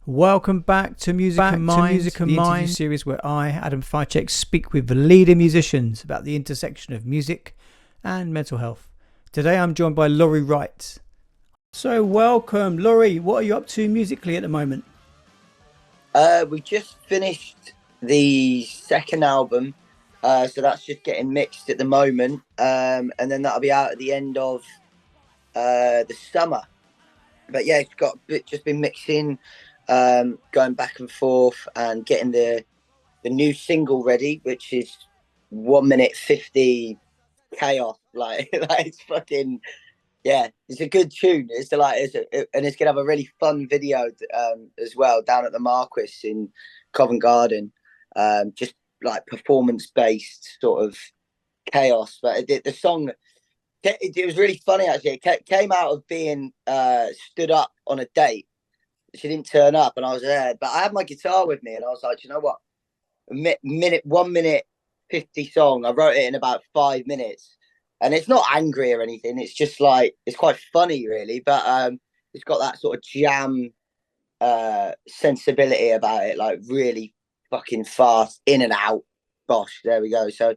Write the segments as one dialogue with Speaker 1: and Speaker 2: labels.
Speaker 1: Welcome back to Music and Mind, the interview series where I, Adam Ficek, speak with the leading musicians about the intersection of music and mental health. Today I'm joined by Laurie Wright. So welcome, Laurie. What are you up to musically at the moment?
Speaker 2: We just finished the second album, so that's just getting mixed at the moment, and then that'll be out at the end of the summer. But yeah, it's just been mixing, going back and forth and getting the new single ready, which is 1 minute 50 chaos. Like it's fucking, yeah, it's a good tune. And it's gonna have a really fun video as well down at the Marquis in Covent Garden. Just like performance based sort of chaos. But the song, it was really funny actually. It came out of being stood up on a date. She didn't turn up, and I was there, but I had my guitar with me, and I was like, you know what? 1 minute 50 song. I wrote it in about 5 minutes, and it's not angry or anything. It's just like it's quite funny, really. But it's got that sort of jam sensibility about it, like really fucking fast, in and out. Gosh, there we go. So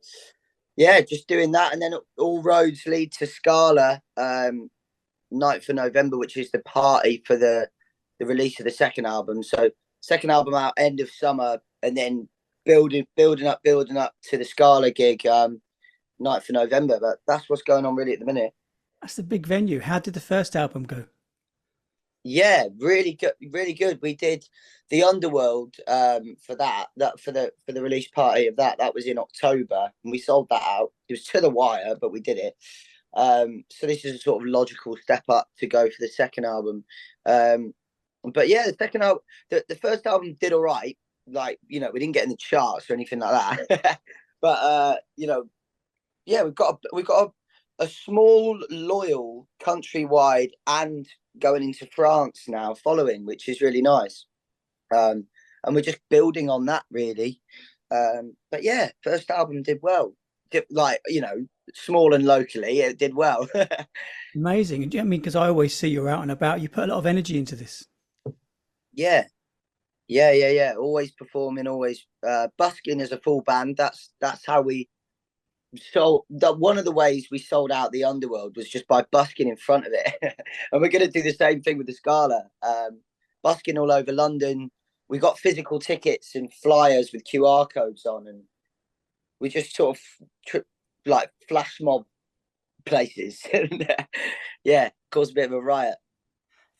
Speaker 2: yeah, just doing that, and then all roads lead to Scala, 9th of November, which is the party for the release of the second album. So second album out end of summer, and then building up to the Scala gig, 9th of November. But that's what's going on really at the minute.
Speaker 1: That's the big venue. How did the first album go?
Speaker 2: Yeah, really good, really good. We did the Underworld for the release party of that was in October, and we sold that out. It was to the wire, but we did it. So this is a sort of logical step up to go for the second album. But yeah, the second album, the first album did all right. Like, you know, we didn't get in the charts or anything like that. But you know, yeah, we've got a small, loyal, countrywide and going into France now following, which is really nice. And we're just building on that really. But yeah, first album did well. Like, you know, small and locally, it did well.
Speaker 1: Amazing. I mean, because I always see you're out and about. You put a lot of energy into this.
Speaker 2: Yeah. Always performing, always busking as a full band. That's how we one of the ways we sold out the Underworld was just by busking in front of it. And we're going to do the same thing with the Scala. Busking all over London. We got physical tickets and flyers with QR codes on, and we just sort of like flash mob places. Yeah, caused a bit of a riot.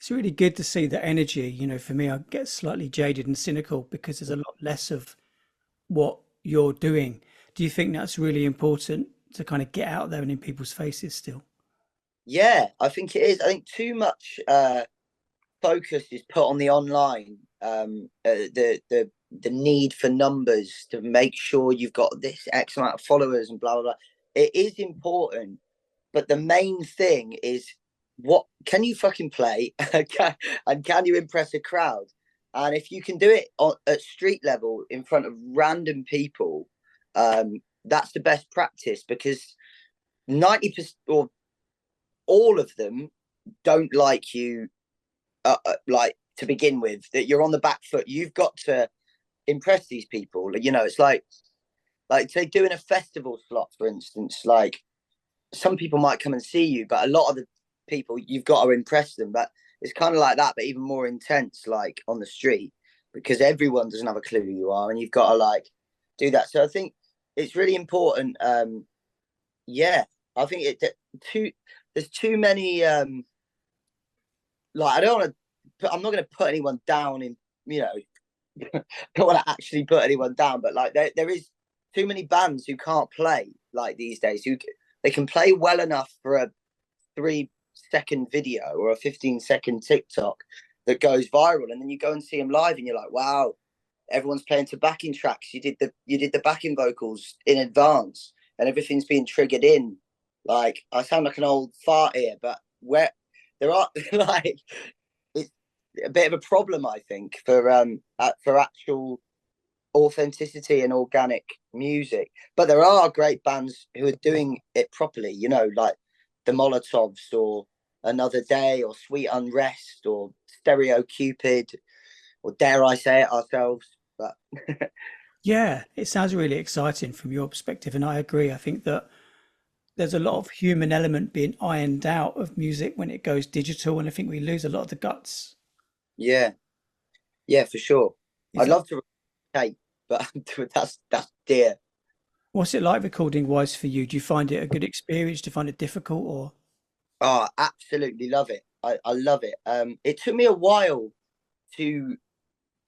Speaker 1: It's really good to see that energy. You know, for me, I get slightly jaded and cynical because there's a lot less of what you're doing. Do you think that's really important to kind of get out there and in people's faces still?
Speaker 2: Yeah, I think it is. I think too much focus is put on the online, the need for numbers to make sure you've got this X amount of followers and blah blah blah. It is important, but the main thing is what can you fucking play and can you impress a crowd? And if you can do it at street level in front of random people, that's the best practice, because 90% or all of them don't like you, like to begin with, that you're on the back foot. You've got to impress these people. You know, it's like say doing a festival slot, for instance. Like, some people might come and see you, but a lot of the people you've got to impress them. But it's kind of like that, but even more intense, like on the street, because everyone doesn't have a clue who you are, and you've got to like do that. So I think it's really important. Yeah, I think there's too many. Like, I don't want to. I'm not going to put anyone down in, you know, don't want to actually put anyone down, but like there is too many bands who can't play like these days. Who they can play well enough for a 3-second video or a 15-second TikTok that goes viral, and then you go and see them live, and you're like, wow, everyone's playing to backing tracks. You did the backing vocals in advance, and everything's being triggered in. Like, I sound like an old fart here, but where there are like, it's a bit of a problem, I think, for actual authenticity and organic music. But there are great bands who are doing it properly, you know, like the Molotovs or Another Day or Sweet Unrest or Stereo Cupid. or dare I say it, ourselves. But
Speaker 1: Yeah, it sounds really exciting from your perspective, and I agree. I think that there's a lot of human element being ironed out of music when it goes digital, and I think we lose a lot of the guts.
Speaker 2: yeah, yeah, for sure.
Speaker 1: Is
Speaker 2: I'd
Speaker 1: that
Speaker 2: love to tape, but that's dear.
Speaker 1: what's it like recording wise for you? Do you find it a good experience? Do you find it difficult or
Speaker 2: Oh, absolutely love it. I love it. It took me a while to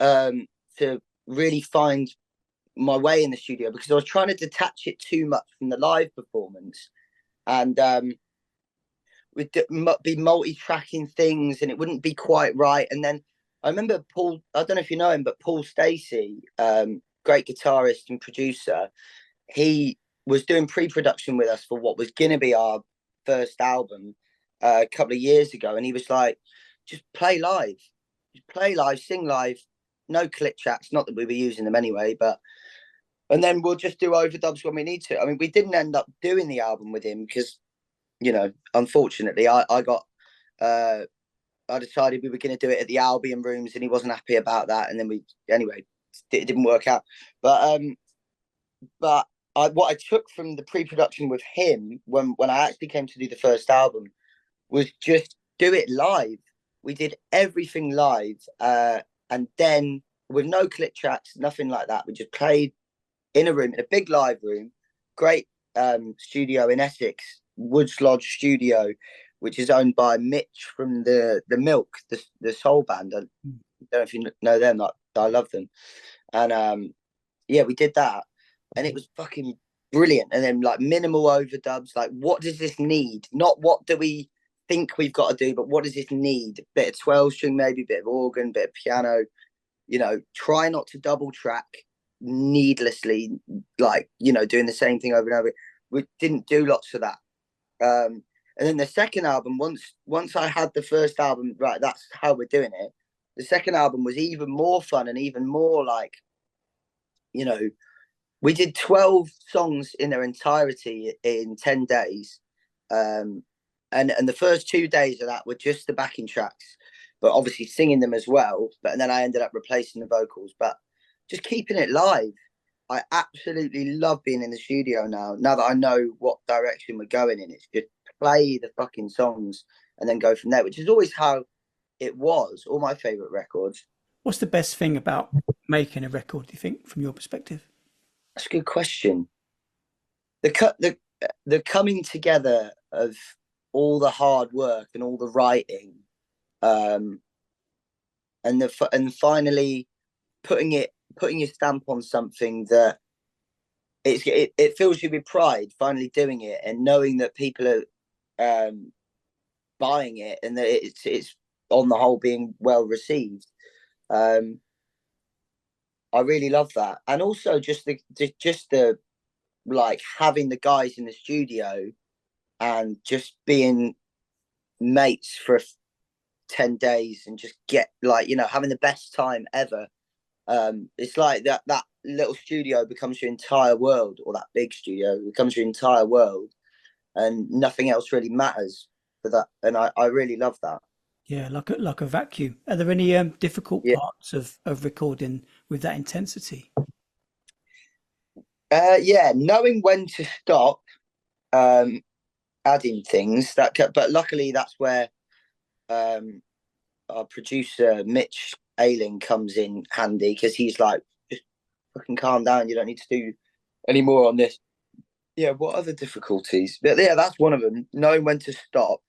Speaker 2: um to really find my way in the studio because I was trying to detach it too much from the live performance, and we'd be multi-tracking things, and it wouldn't be quite right. And then I remember Paul. I don't know if you know him, but Paul Stacey, great guitarist and producer, he was doing pre-production with us for what was going to be our first album a couple of years ago, and he was like, just play live, sing live, no click tracks, not that we were using them anyway, but and then we'll just do overdubs when we need to. I mean, we didn't end up doing the album with him because, unfortunately, I got uh I decided we were going to do it at the Albion Rooms, and he wasn't happy about that, and then it didn't work out. But what I took from the pre-production with him when I actually came to do the first album was just do it live. We did everything live, and then with no click tracks, nothing like that. We just played in a room, in a big live room, great studio in Essex, Woods Lodge Studio, which is owned by Mitch from the Milk, the soul band. I don't know if you know them. I love them, and yeah, we did that, and it was fucking brilliant. And then like minimal overdubs, like what does this need? Not what do we think we've got to do, but what does this need? A bit of 12 string, maybe a bit of organ, bit of piano. Try not to double track needlessly, like doing the same thing over and over. We didn't do lots of that. And then the second album, once I had the first album right, that's how we're doing it. The second album was even more fun and even more like, we did 12 songs in their entirety in 10 days. And the first 2 days of that were just the backing tracks, but obviously singing them as well. But then I ended up replacing the vocals, but just keeping it live. I absolutely love being in the studio now that I know what direction we're going in. It's just play the fucking songs and then go from there, which is always how it was. All my favorite records.
Speaker 1: what's the best thing about making a record, do you think, from your perspective?
Speaker 2: That's a good question. The coming together of all the hard work and all the writing, and finally putting your stamp on something that it fills you with pride. Finally doing it and knowing that people are buying it and that it's on the whole being well received. I really love that, and also just the like having the guys in the studio and just being mates for 10 days and just get like having the best time ever. It's like that little studio becomes your entire world, or that big studio becomes your entire world, and nothing else really matters for that. And I really love that.
Speaker 1: Yeah, like a vacuum. Are there any difficult
Speaker 2: Yeah.
Speaker 1: parts of recording with that intensity?
Speaker 2: Yeah, knowing when to stop, um adding things but luckily that's where our producer Mitch Ayling comes in handy, because he's like, just fucking calm down, you don't need to do any more on this. Yeah, what other difficulties? But yeah, that's one of them, knowing when to stop.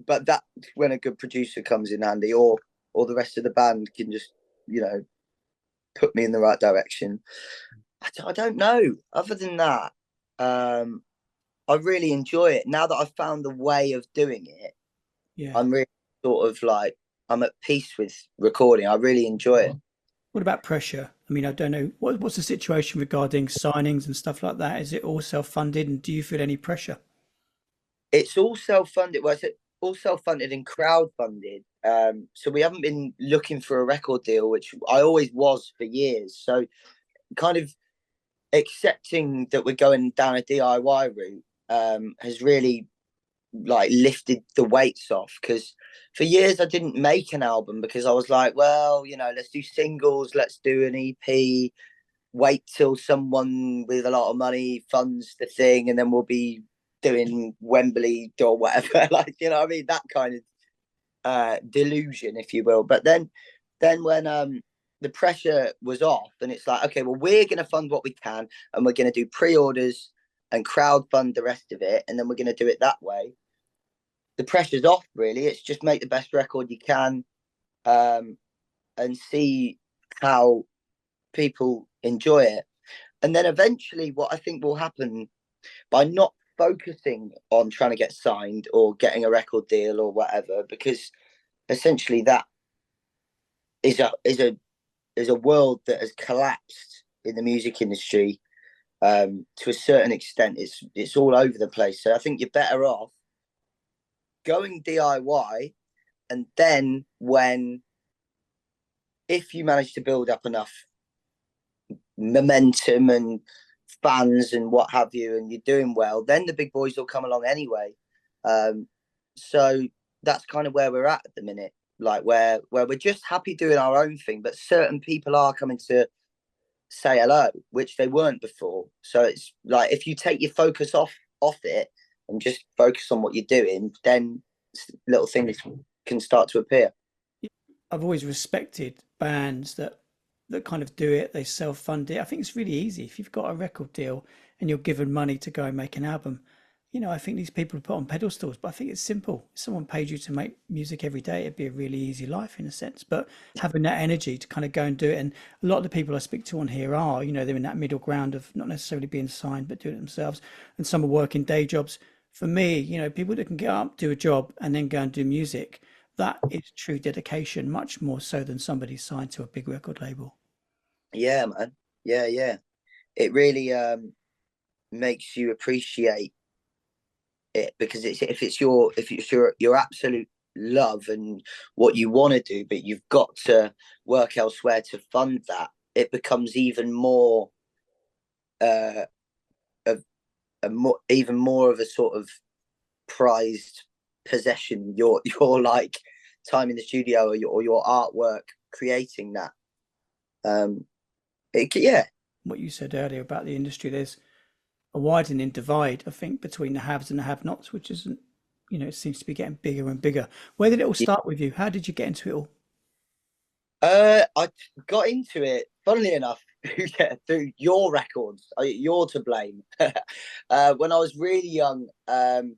Speaker 2: But that's when a good producer comes in handy, or the rest of the band can just put me in the right direction. I don't know. Other than that, I really enjoy it now that I've found the way of doing it.
Speaker 1: Yeah.
Speaker 2: I'm really sort of like, I'm at peace with recording. I really enjoy it.
Speaker 1: What about pressure? I mean, I don't know. What's the situation regarding signings and stuff like that? Is it all self-funded, and do you feel any pressure?
Speaker 2: It's all self-funded. Well, it's all self-funded and crowd-funded. So we haven't been looking for a record deal, which I always was for years. So kind of accepting that we're going down a DIY route has really like lifted the weights off, because for years I didn't make an album because I was like, well, you know, let's do singles, let's do an EP, wait till someone with a lot of money funds the thing, and then we'll be doing Wembley or whatever. Like, you know what I mean? That kind of delusion, if you will. But then when the pressure was off, and it's like, okay, well, we're going to fund what we can, and we're going to do pre-orders and crowd fund the rest of it, and then we're going to do it that way. The pressure's off, really. It's just make the best record you can, and see how people enjoy it. And then eventually what I think will happen, by not focusing on trying to get signed or getting a record deal or whatever, because essentially that is a world that has collapsed in the music industry, to a certain extent. It's all over the place. So I think you're better off going DIY, and then if you manage to build up enough momentum and fans and what have you, and you're doing well, then the big boys will come along anyway. So that's kind of where we're at the minute, like where we're just happy doing our own thing, but certain people are coming to say hello, which they weren't before. So it's like, if you take your focus off it and just focus on what you're doing, then little things can start to appear.
Speaker 1: I've always respected bands that kind of do it, they self-fund it. I think it's really easy. If you've got a record deal and you're given money to go and make an album, you know, I think these people are put on pedestals, but I think it's simple. If someone paid you to make music every day, it'd be a really easy life in a sense. But having that energy to kind of go and do it, and a lot of the people I speak to on here are, you know, they're in that middle ground of not necessarily being signed, but doing it themselves. And some are working day jobs. For me, you know, people that can get up, do a job, and then go and do music, that is true dedication, much more so than somebody signed to a big record label.
Speaker 2: Yeah, man. Yeah. It really makes you appreciate it, because if it's your absolute love and what you want to do, but you've got to work elsewhere to fund that, it becomes even more even more of a sort of prized possession. Your like time in the studio, or your artwork creating that. Yeah.
Speaker 1: What you said earlier about the industry, there's a widening divide, I think, between the haves and the have-nots, which isn't, you know, it seems to be getting bigger and bigger. Where did it all start with you? How did you get into it all?
Speaker 2: I got into it, funnily enough, through your records. You're to blame. When I was really young, started.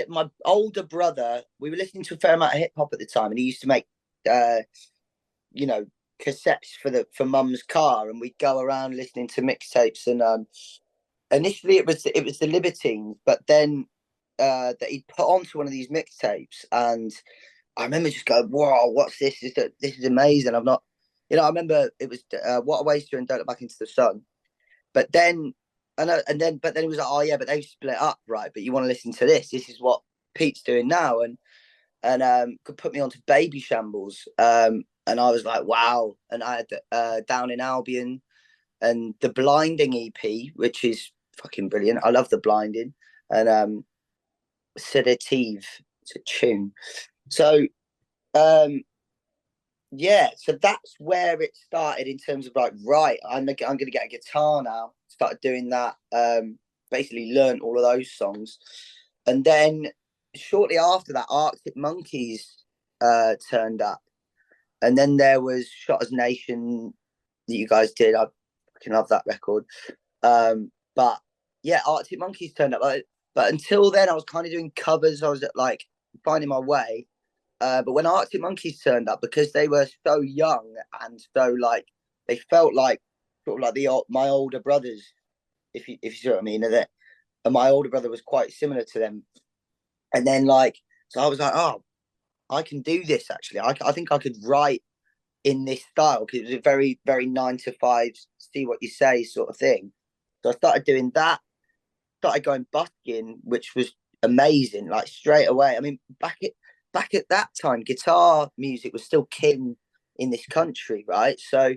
Speaker 2: My older brother, we were listening to a fair amount of hip hop at the time, and he used to make, cassettes for mum's car, and we'd go around listening to mixtapes. And initially it was the Libertines, but then that he'd put onto one of these mixtapes, and I remember just going, "Wow, what's this? This is amazing." I'm not, I remember it was What a Waster and Don't Look Back into the Sun. But then, but then he was like, "Oh yeah, but they've split up, right? But you want to listen to this? This is what Pete's doing now." And could put me onto Baby Shambles. And I was like, wow. And I had Down in Albion and the Blinding EP, which is fucking brilliant. I love the Blinding. And Sedative, it's a tune. So so that's where it started, in terms of like, right, I'm going to get a guitar now. Started doing that. Basically learned all of those songs. And then shortly after that, Arctic Monkeys turned up. And then there was Shotters Nation that you guys did. I fucking love that record. But yeah, Arctic Monkeys turned up. But until then, I was kind of doing covers. I was like finding my way. But when Arctic Monkeys turned up, because they were so young and so like, they felt like sort of like my older brothers, if you see what I mean. And my older brother was quite similar to them. And then so I was like, oh, I can do this actually. I think I could write in this style, because it was a very, very 9 to 5, see what you say sort of thing. So I started doing that, started going busking, which was amazing, like straight away. I mean, back at that time, guitar music was still king in this country, right? So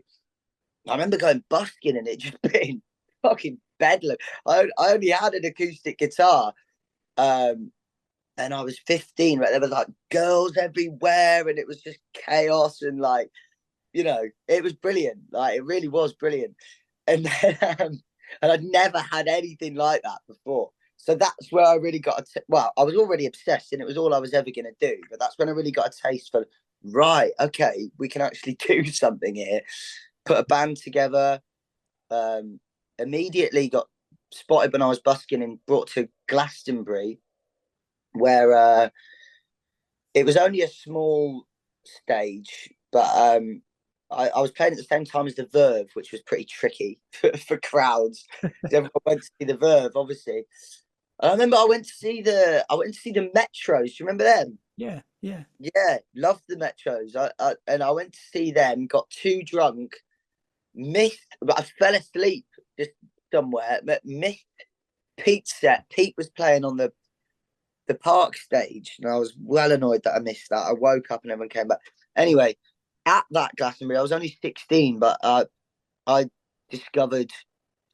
Speaker 2: I remember going busking and it just being fucking bedlam. I only had an acoustic guitar. And I was 15, right? There was like girls everywhere, and it was just chaos, and like, you know, it was brilliant. Like, it really was brilliant. And then, and I'd never had anything like that before. So that's where I really got well, I was already obsessed, and it was all I was ever going to do. But that's when I really got a taste for, right, okay, we can actually do something here. Put a band together. Immediately got spotted when I was busking and brought to Glastonbury, where it was only a small stage, but I was playing at the same time as the Verve, which was pretty tricky for crowds. Everyone went to see the Verve, obviously. And I remember I went to see the Metros. Do you remember them?
Speaker 1: Yeah.
Speaker 2: Loved the Metros. And I went to see them. Got too drunk, missed, but I fell asleep just somewhere. But missed Pete's set. Pete was playing on the park stage, and I was well annoyed that I missed that. I woke up and everyone came back. Anyway, at that Glastonbury, I was only 16, but I discovered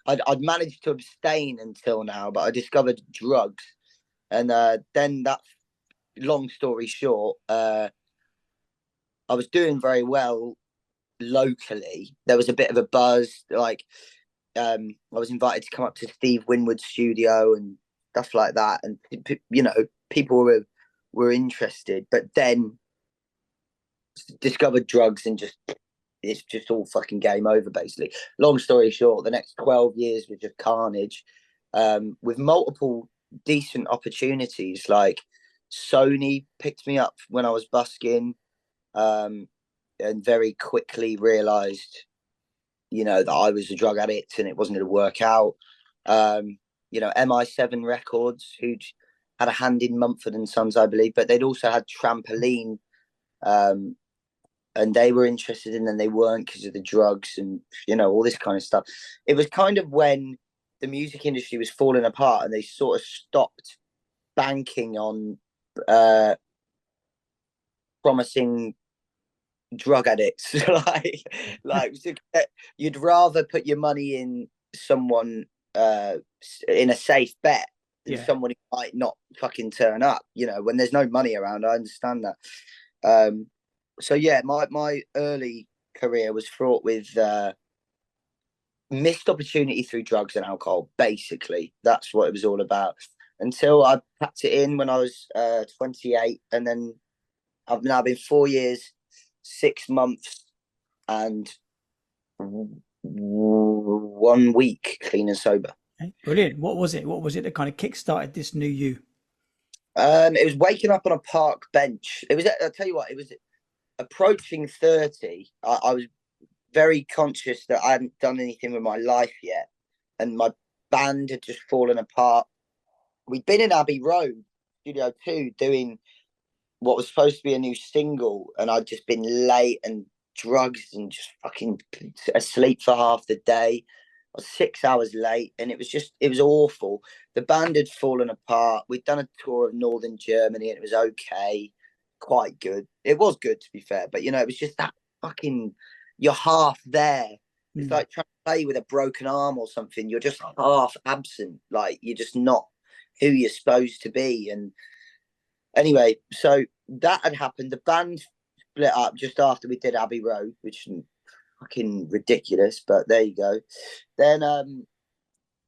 Speaker 2: I'd managed to abstain until now, but I discovered drugs, and then that. Long story short, I was doing very well locally. There was a bit of a buzz, like I was invited to come up to Steve Winwood's studio and stuff like that, and you know, people were interested. But then discovered drugs, and it's just all fucking game over, basically. Long story short, the next 12 years was just carnage, with multiple decent opportunities. Like, Sony picked me up when I was busking, and very quickly realized, you know, that I was a drug addict and it wasn't going to work out. You know, MI7 Records, who had a hand in Mumford and Sons, I believe, but they'd also had Trampoline, and they were interested in, and they weren't because of the drugs and, you know, all this kind of stuff. It was kind of when the music industry was falling apart, and they sort of stopped banking on promising drug addicts. like you'd rather put your money in someone in a safe bet than someone who might not fucking turn up, you know, when there's no money around. I understand that. So yeah, my early career was fraught with missed opportunity through drugs and alcohol. Basically, that's what it was all about, until I packed it in when I was 28, and then I've now been 4 years, 6 months, and 1 week clean and sober.
Speaker 1: Okay, brilliant. What was it? What was it that kind of kick-started this new you?
Speaker 2: It was waking up on a park bench. It was, I'll tell you what, it was approaching 30. I was very conscious that I hadn't done anything with my life yet, and my band had just fallen apart. We'd been in Abbey Road, Studio 2, doing what was supposed to be a new single, and I'd just been late and drugs and just fucking asleep for half the day. I was 6 hours late, and it was awful. The band had fallen apart. We'd done a tour of Northern Germany, and it was okay, quite good. It was good, to be fair, but, you know, it was just that fucking, you're half there. It's like trying to play with a broken arm or something. You're just half absent. Like, you're just not who you're supposed to be. And anyway, so that had happened. The band split up just after we did Abbey Road, which is fucking ridiculous, but there you go. Then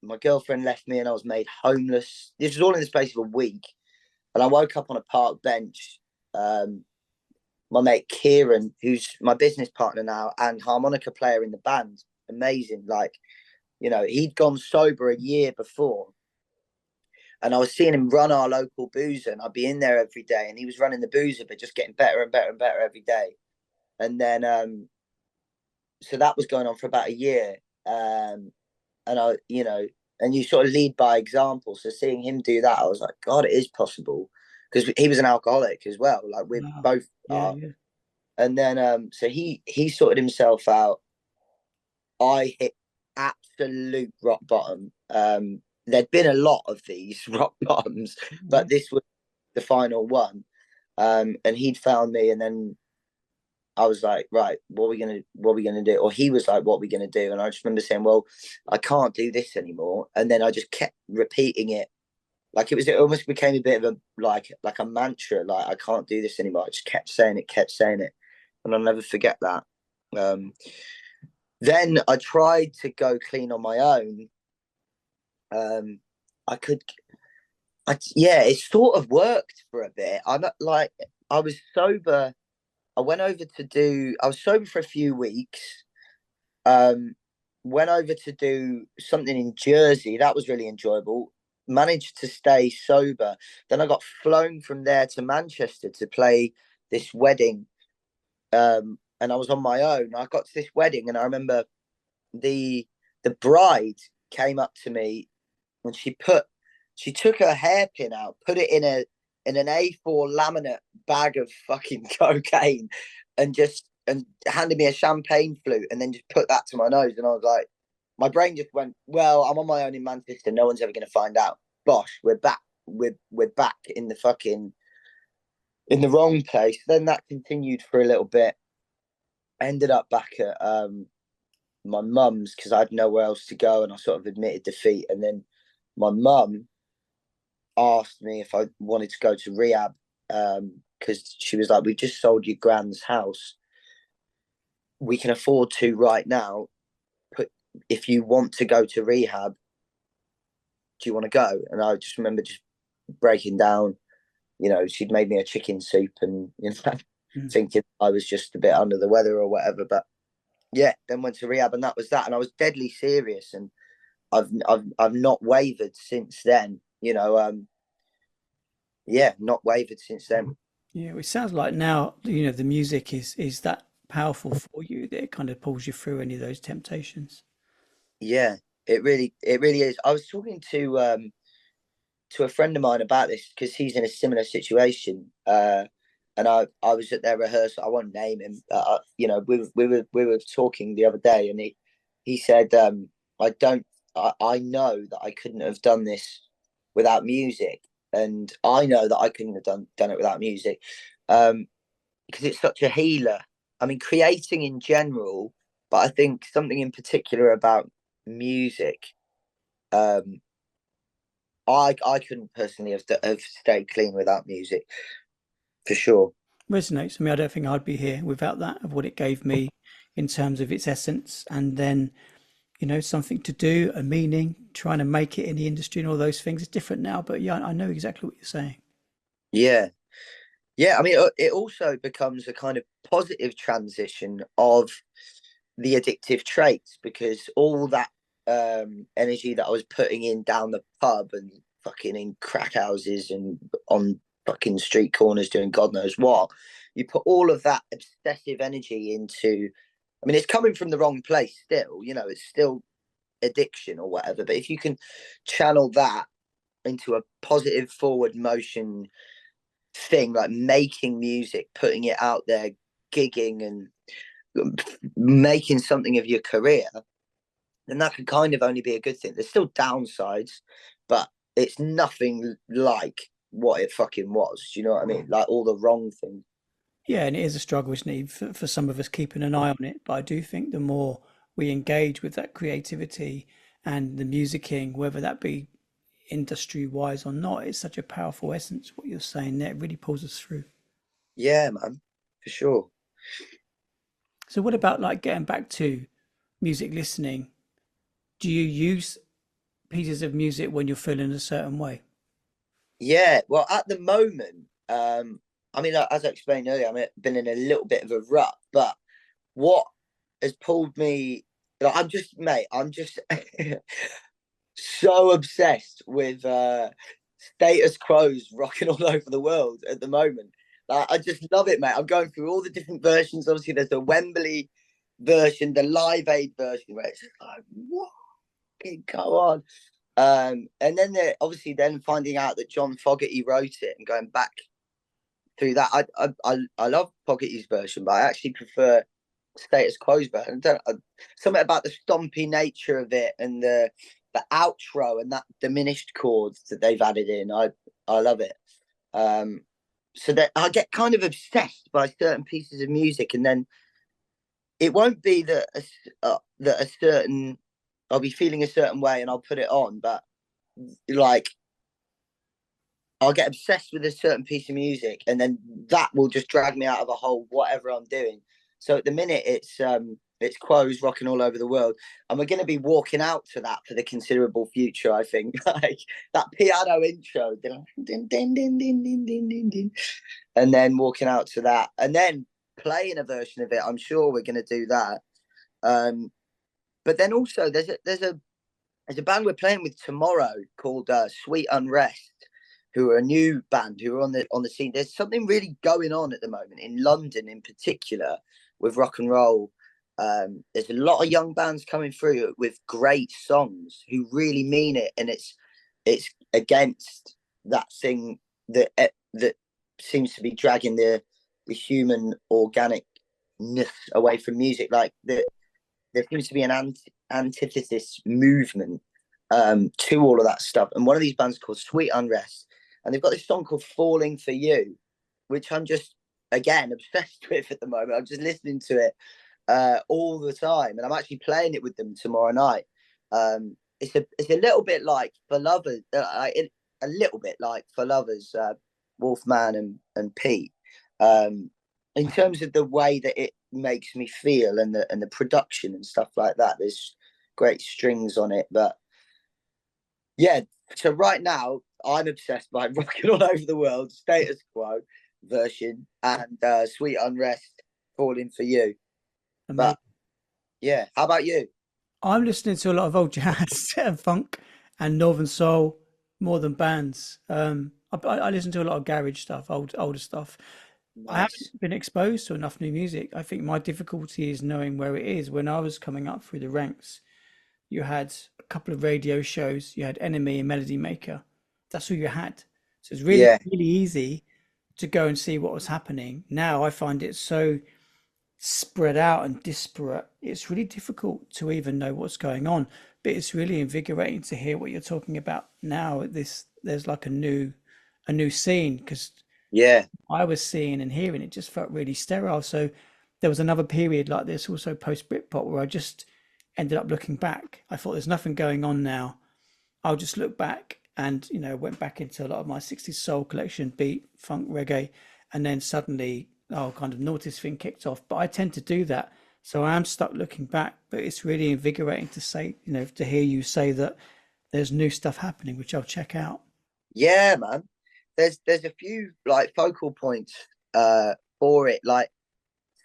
Speaker 2: my girlfriend left me, and I was made homeless. This was all in the space of a week, and I woke up on a park bench. My mate Kieran, who's my business partner now and harmonica player in the band, amazing. Like, you know, he'd gone sober a year before, and I was seeing him run our local boozer, and I'd be in there every day, and he was running the boozer, but just getting better and better and better every day. And then, so that was going on for about a year. And I, you know, and you sort of lead by example. So seeing him do that, I was like, God, it is possible. Because he was an alcoholic as well. Like, we both are. Yeah. And then, so he sorted himself out. I hit absolute rock bottom. There'd been a lot of these rock bottoms, but this was the final one. And he'd found me, and then I was like, right, what are we gonna do? Or he was like, what are we gonna do? And I just remember saying, well, I can't do this anymore. And then I just kept repeating it Like it almost became a bit of a like a mantra. Like I can't do this anymore. I just kept saying it, and I'll never forget that. Then I tried to go clean on my own. I could, yeah, it sort of worked for a bit. I'm not like I was sober. I went over to do. I was sober for a few weeks. Went over to do something in Jersey. That was really enjoyable. Managed to stay sober. Then I got flown from there to Manchester to play this wedding. And I was on my own. I got to this wedding, and I remember the bride came up to me, and she took her hairpin out, put it in an A4 laminate bag of fucking cocaine, and handed me a champagne flute, and then just put that to my nose. And I was like, my brain just went, well, I'm on my own in Manchester. No one's ever going to find out. Bosh, we're back. We're back in the wrong place. Then that continued for a little bit. I ended up back at my mum's because I had nowhere else to go, and I sort of admitted defeat. And then my mum asked me if I wanted to go to rehab because she was like, "We've just sold your grand's house. We can afford to right now. But if you want to go to rehab, do you want to go?" And I just remember just breaking down. You know, she'd made me a chicken soup, and thinking I was just a bit under the weather or whatever. But yeah, then went to rehab, and that was that. And I was deadly serious, and I've not wavered since then. You know, yeah, not wavered since then.
Speaker 1: Yeah, it sounds like now, the music is that powerful for you that it kind of pulls you through any of those temptations.
Speaker 2: Yeah, it really is. I was talking to a friend of mine about this because he's in a similar situation. And I was at their rehearsal. I won't name him. We were talking the other day, and he said, I know that I couldn't have done this without music, and I know that I couldn't have done it without music, because it's such a healer. I mean, creating in general, but I think something in particular about music. I couldn't personally have stayed clean without music, for sure.
Speaker 1: Resonates. I mean, I don't think I'd be here without that, of what it gave me in terms of its essence, and then something to do, a meaning, trying to make it in the industry and all those things. It's different now, but yeah, I know exactly what you're saying.
Speaker 2: Yeah. Yeah, I mean, it also becomes a kind of positive transition of the addictive traits, because all that energy that I was putting in down the pub and fucking in crack houses and on fucking street corners doing God knows what, you put all of that obsessive energy into. I mean, it's coming from the wrong place still. It's still addiction or whatever. But if you can channel that into a positive forward motion thing, like making music, putting it out there, gigging, and making something of your career, then that can kind of only be a good thing. There's still downsides, but it's nothing like what it fucking was. Do you know what I mean? Like all the wrong things.
Speaker 1: Yeah, and it is a struggle, isn't it, for some of us keeping an eye on it. But I do think the more we engage with that creativity and the musicking, whether that be industry wise or not, it's such a powerful essence. What you're saying there, it really pulls us through.
Speaker 2: Yeah, man, for sure.
Speaker 1: So, what about like getting back to music listening? Do you use pieces of music when you're feeling a certain way?
Speaker 2: Yeah, well, at the moment, I mean, as I explained earlier, I've been in a little bit of a rut, but what has pulled me, like, I'm just so obsessed with status quos rocking all over the world at the moment. Like, I just love it, mate. I'm going through all the different versions. Obviously, there's the Wembley version, the Live Aid version, where it's just like, what? Come on. And then obviously then finding out that John Fogerty wrote it and going back through that. I love Fogerty's version, but I actually prefer Status Quo's version. Something about the stompy nature of it and the outro and that diminished chords that they've added in. I love it. So that I get kind of obsessed by certain pieces of music, and then it won't be that a certain I'll be feeling a certain way and I'll put it on, but like I'll get obsessed with a certain piece of music, and then that will just drag me out of a hole, whatever I'm doing. So at the minute, it's Quo's rocking all over the world, and we're going to be walking out to that for the considerable future. I think like that piano intro, din, din, din, din, din, din, din, din, and then walking out to that, and then playing a version of it. I'm sure we're going to do that. But then also there's a band we're playing with tomorrow called Sweet Unrest, who are a new band who are on the scene. There's something really going on at the moment in London, in particular, with rock and roll. There's a lot of young bands coming through with great songs who really mean it, and it's against that thing that seems to be dragging the human organicness away from music. Like there seems to be an antithesis movement to all of that stuff. And one of these bands is called Sweet Unrest, and they've got this song called Falling for You, which I'm just, again, obsessed with at the moment. I'm just listening to it all the time, and I'm actually playing it with them tomorrow night. It's a little bit like For Lovers, a little bit like For Lovers, Wolfman and Pete, in terms of the way that it makes me feel and the production and stuff like that. There's great strings on it, but yeah. So right now I'm obsessed by Rocking All Over the World, Status Quo version, and Sweet Unrest, Falling for You.
Speaker 1: Amazing.
Speaker 2: But yeah, how about you?
Speaker 1: I'm listening to a lot of old jazz and funk and northern soul more than bands. I listen to a lot of garage stuff, older stuff. I
Speaker 2: Nice.
Speaker 1: haven't been exposed to enough new music. I think my difficulty is knowing where it is. When I was coming up through the ranks, you had a couple of radio shows, you had Enemy and Melody Maker. That's all you had. So it's really,
Speaker 2: Yeah,
Speaker 1: really easy to go and see what was happening. Now I find it so spread out and disparate. It's really difficult to even know what's going on. But it's really invigorating to hear what you're talking about now. There's like a new scene, because
Speaker 2: yeah,
Speaker 1: I was seeing and hearing it just felt really sterile. So there was another period like this, also post Britpop, where I just ended up looking back. I thought there's nothing going on now. I'll just look back, and went back into a lot of my 60s soul collection, beat, funk, reggae, and then suddenly, oh, kind of naughtiest thing kicked off. But I tend to do that. So I am stuck looking back, but it's really invigorating to say, to hear you say that there's new stuff happening, which I'll check out.
Speaker 2: yeah, man. There's a few like focal points for it. Like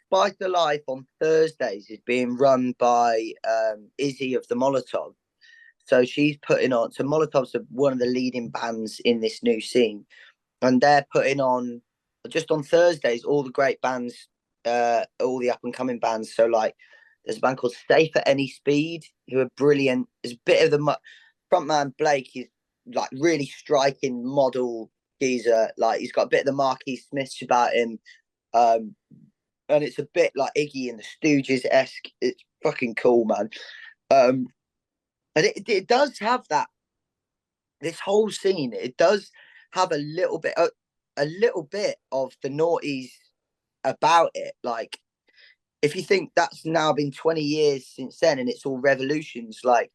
Speaker 2: Spice of Life on Thursdays is being run by Izzy of the Molotov. So she's putting on. So Molotov's are one of the leading bands in this new scene, and they're putting on just on Thursdays all the great bands, all the up and coming bands. So like, there's a band called Safe at Any Speed who are brilliant. There's a bit of the frontman Blake. He's like really striking model geezer. Like he's got a bit of the Marquis Smiths about him, and it's a bit like Iggy and the Stooges esque. It's fucking cool, man. And it does have that. This whole scene, it does have a little bit of the noughties about it. Like, if you think that's now been 20 years since then, and it's all revolutions, like,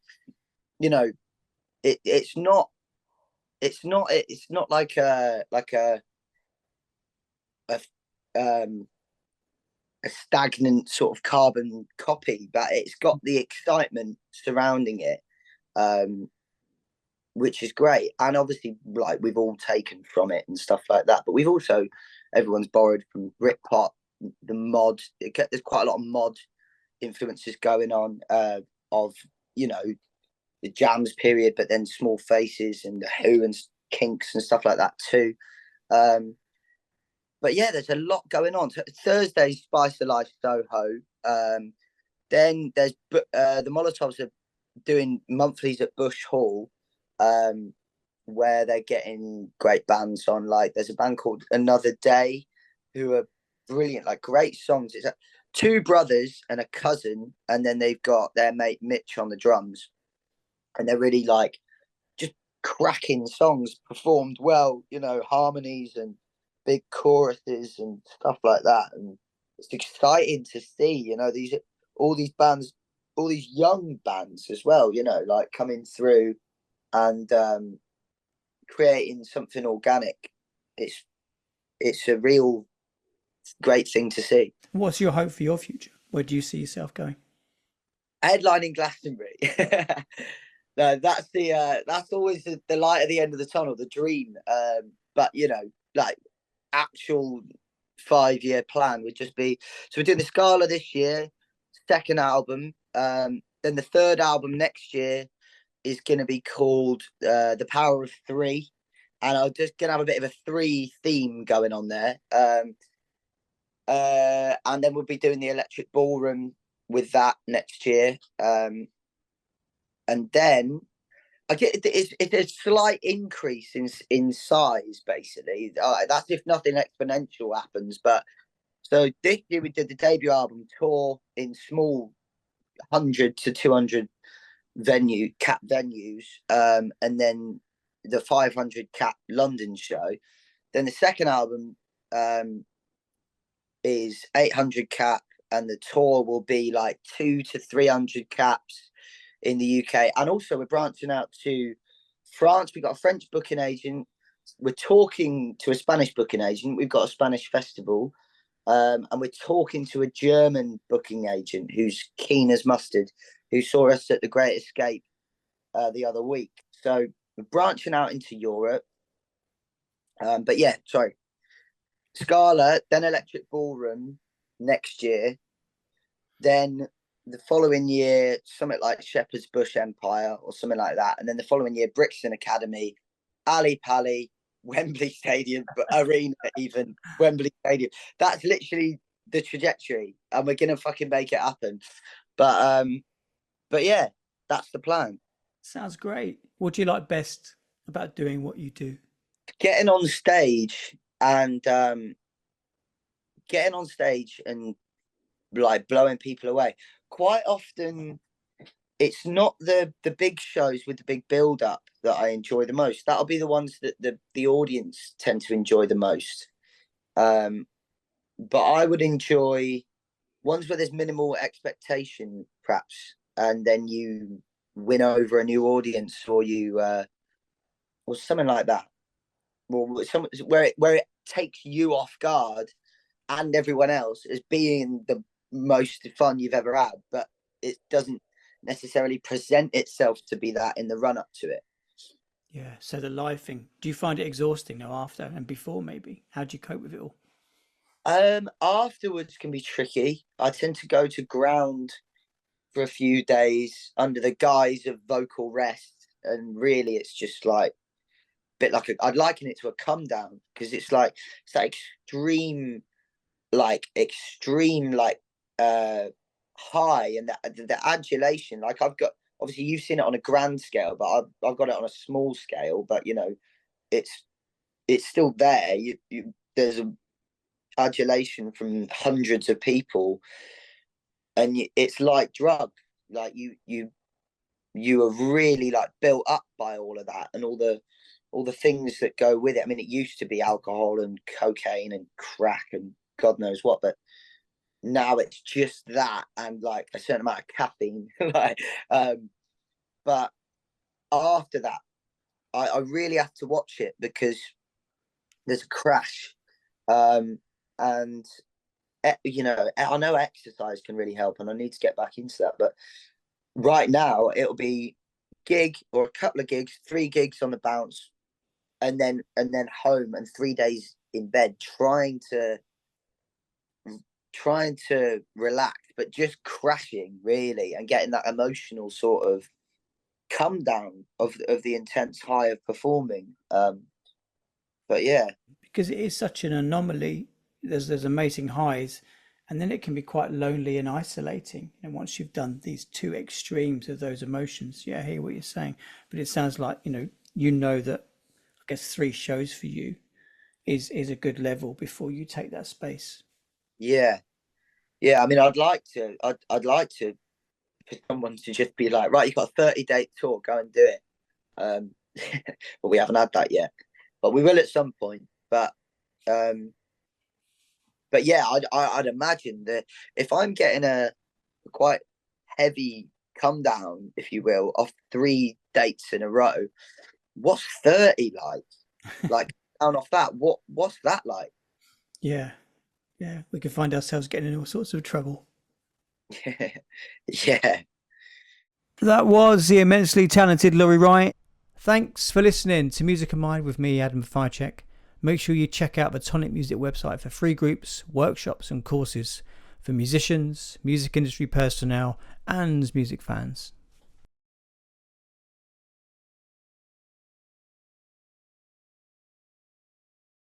Speaker 2: you know, it's not like a um a stagnant sort of carbon copy, but it's got the excitement surrounding it, which is great. And obviously, like, we've all taken from it and stuff like that, but we've also, everyone's borrowed from Britpop, the mod. There's quite a lot of mod influences going on, of the Jams period, but then Small Faces and the Who and Kinks and stuff like that too. But yeah, there's a lot going on. So Thursday's Spice of Life Soho. Then there's the Molotovs are doing monthlies at Bush Hall, where they're getting great bands on. Like, there's a band called Another Day who are brilliant, like great songs. It's two brothers and a cousin, and then they've got their mate Mitch on the drums, and they're really like just cracking songs performed well, harmonies and big choruses and stuff like that. And it's exciting to see, all these bands, all these young bands as well, like coming through and creating something organic. It's a real great thing to see.
Speaker 1: What's your hope for your future? Where do you see yourself going?
Speaker 2: Headlining Glastonbury. No, that's always the light at the end of the tunnel, the dream. But like actual 5-year plan would just be, so we're doing the Scala this year, second album. Then the third album next year is going to be called The Power of Three, and I'm just going to have a bit of a 3 theme going on there. And then we'll be doing the Electric Ballroom with that next year. And then I get it's a slight increase in size, basically. That's if nothing exponential happens. But so this year we did the debut album tour in small 100 to 200 cap venues, and then the 500 cap London show. Then the second album is 800 cap, and the tour will be like 200 to 300 caps in the UK. And also we're branching out to France. We've got a French booking agent. We're talking to a Spanish booking agent. We've got a Spanish festival. And we're talking to a German booking agent who's keen as mustard, who saw us at the Great Escape the other week. So we're branching out into Europe. But yeah, sorry. Scala, then Electric Ballroom next year. Then the following year, something like Shepherd's Bush Empire or something like that. And then the following year, Brixton Academy, Ali Pali, Wembley Stadium, Arena, even Wembley Stadium. That's literally the trajectory, and we're gonna fucking make it happen. But yeah, that's the plan.
Speaker 1: Sounds great. What do you like best about doing what you do?
Speaker 2: Getting on stage and like blowing people away. Quite often it's not the big shows with the big build up that I enjoy the most. That'll be the ones that the audience tend to enjoy the most. But I would enjoy ones where there's minimal expectation, perhaps, and then you win over a new audience, or you or something like that. Or where it takes you off guard and everyone else as being the most fun you've ever had, but it doesn't necessarily present itself to be that in the run up to it.
Speaker 1: Yeah. So the live thing, do you find it exhausting now after and before maybe? How do you cope with it all?
Speaker 2: Afterwards can be tricky. I tend to go to ground for a few days under the guise of vocal rest, and really it's just like a bit like I'd liken it to a come down, because it's that extreme high, and the adulation. Like I've got, obviously you've seen it on a grand scale, but I've got it on a small scale. But it's still there. There's a adulation from hundreds of people, and it's like drug. Like you are really like built up by all of that and all the things that go with it. I mean, it used to be alcohol and cocaine and crack and God knows what, but now it's just that and like a certain amount of caffeine. But after that, I really have to watch it because there's a crash. And I know exercise can really help, and I need to get back into that. But right now, it'll be gig or a couple of gigs, 3 gigs on the bounce, and then home, and 3 days in bed, trying to relax, but just crashing really, and getting that emotional sort of come down of the intense high of performing. But yeah,
Speaker 1: Because it is such an anomaly. There's amazing highs, and then it can be quite lonely and isolating. And once you've done these 2 extremes of those emotions, yeah, I hear what you're saying. But it sounds like that I guess 3 shows for you is a good level before you take that space.
Speaker 2: yeah. I mean, I'd like to for someone to just be like, right, you've got a 30-day tour, go and do it. But we haven't had that yet. But we will at some point. But yeah, I'd imagine that if I'm getting a quite heavy come down, if you will, of 3 dates in a row, what's 30 like? Like, down off that, what's that like?
Speaker 1: Yeah, we can find ourselves getting in all sorts of trouble.
Speaker 2: Yeah.
Speaker 1: That was the immensely talented Laurie Wright. Thanks for listening to Music of Mind with me, Adam Ficek. Make sure you check out the Tonic Music website for free groups, workshops and courses for musicians, music industry personnel and music fans.